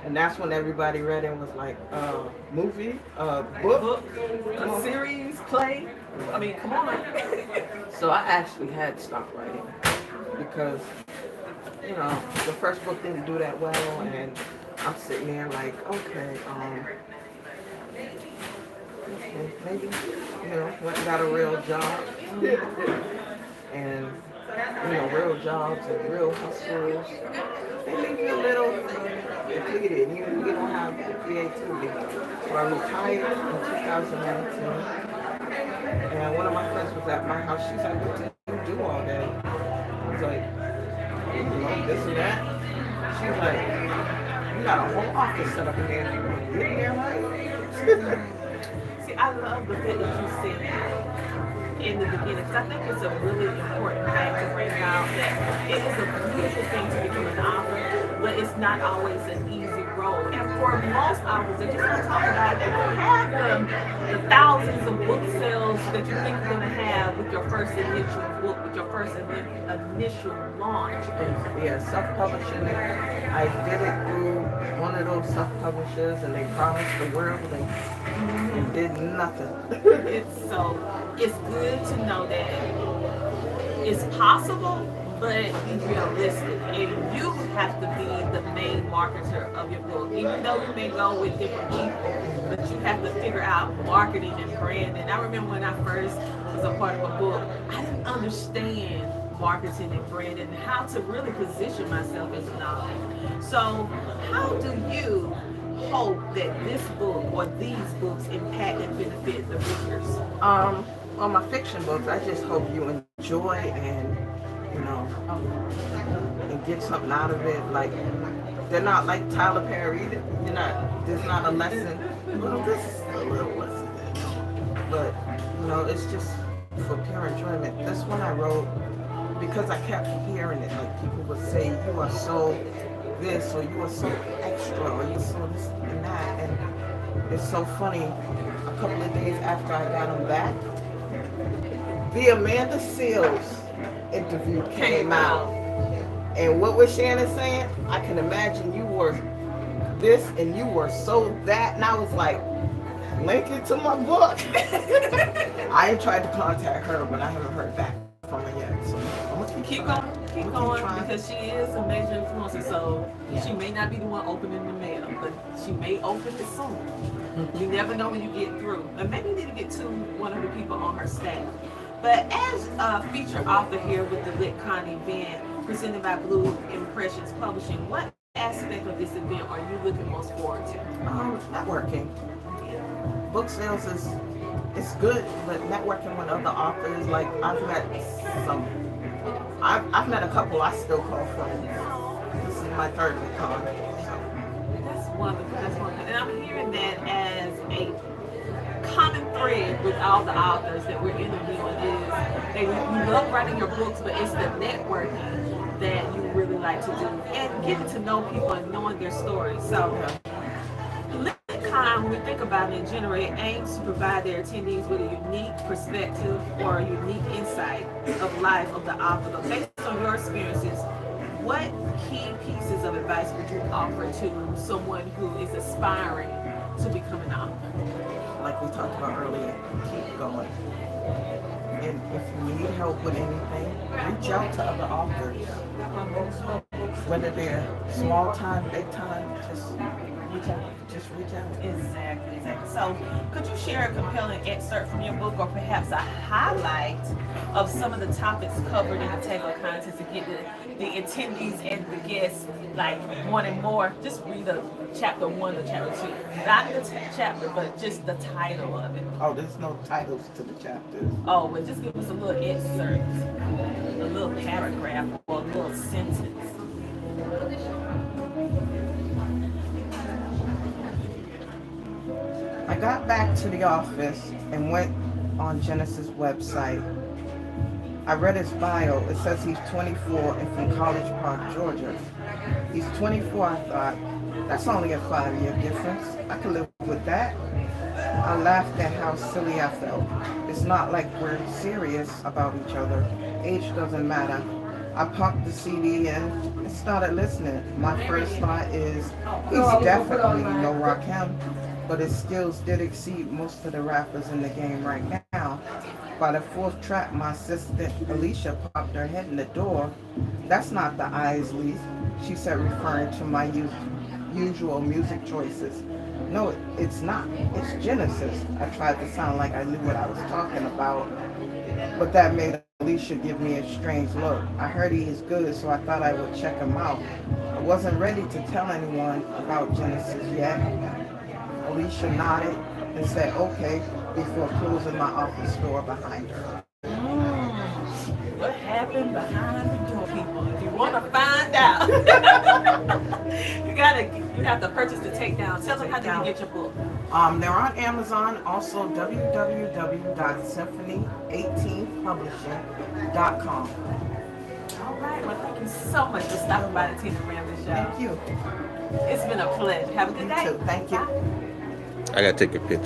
And that's when everybody read it and was like, movie, book, A series, play. I mean, come on. So I actually had stopped writing because, you know, the first book didn't do that well, and I'm sitting there like, okay, maybe, went and got a real job, and real jobs and real hustles, they leave you a little depleted. You don't have the creativity. So I retired in 2019, and one of my friends was at my house. She's like, "What do you do all day?" I was like, this and that. She's like, "You got a whole office set up in there. You getting there right?" See, I love the fact that you said that in the beginning, because I think it's a really important thing to bring out that it is a beautiful thing to become an author, but it's not always an easy road. And for most authors, I just want to talk about it. You have the thousands of book sales that you think you're going to have with your first initial book, with your first initial launch. Yeah, self-publishing. I did it through one of those self-publishers, and they promised the world and did nothing. It's good to know that it's possible, but be realistic. And you have to be the main marketer of your book. Even though you may go with different people, but you have to figure out marketing and branding. I remember when I first was a part of a book, I didn't understand marketing and branding and how to really position myself as an author. So how do you hope that this book or these books impact and benefit the readers? On my fiction books, I just hope you enjoy and and get something out of it. Like, they're not like Tyler Perry. There's not a lesson. Well, this is a little lesson, but it's just for pure enjoyment. This one I wrote because I kept hearing it. Like, people would say, "You are so this," or "You are so extra," or "You so this and that," and it's so funny. A couple of days after I got them back, the Amanda Seals interview came out. And what was Shannon saying? "I can imagine you were this and you were so that." And I was like, link it to my book. I ain't tried to contact her, but I haven't heard back from her yet. So I'm gonna keep going because she is a major influencer. So she may not be the one opening the mail, but she may open it soon. You never know when you get through. And maybe you need to get to one of the people on her staff. But as a featured author here with the LitCon event presented by Blue Impressions Publishing, what aspect of this event are you looking most forward to? Networking. Book sales it's good, but networking with other authors, like I've met a couple I still call friends. This is my third LitCon. That's wonderful. And I'm hearing that as a common thread with all the authors that we're interviewing is that you love writing your books, but it's the networking that you really like to do and getting to know people and knowing their stories. So LitCon, when we think about it in general, it aims to provide their attendees with a unique perspective or a unique insight of life of the author. But based on your experiences, what key pieces of advice would you offer to someone who is aspiring to become an author? Like we talked about earlier, keep going. And if you need help with anything, reach out to other authors. Whether they're small time, big time, just reach out. Exactly. So, could you share a compelling excerpt from your book, or perhaps a highlight of some of the topics covered in the table of contents to get the attendees and the guests like wanting more? Just read chapter 1 or chapter 2, not the chapter, but just the title of it. Oh, there's no titles to the chapters. Oh, well, just give us a little excerpt, a little paragraph, or a little sentence. I got back to the office and went on Genesis' website. I read his bio. It says he's 24 and from College Park, Georgia. He's 24, I thought. That's only a 5-year difference. I could live with that. I laughed at how silly I felt. It's not like we're serious about each other. Age doesn't matter. I popped the CD in and started listening. My first thought is, he's definitely no Rakim, but his skills did exceed most of the rappers in the game right now. By the fourth track, my assistant Alicia popped her head in the door. That's not the Isleys, she said, referring to my usual music choices. No, it's not. It's Genesis. I tried to sound like I knew what I was talking about, but that made Alicia give me a strange look. I heard he is good, so I thought I would check him out. I wasn't ready to tell anyone about Genesis yet. Alicia nodded and said okay before closing my office door behind her. What happened behind the door, people? If you want to find out, you have to purchase the takedown. Tell them how they can get your book. They're on Amazon, also www.symphony18publishing.com. All right. Well, thank you so much for stopping by the Tina Ramsay Show. Thank you. It's been a pleasure. Have a good day. You too. Thank you. Bye. I gotta take a picture.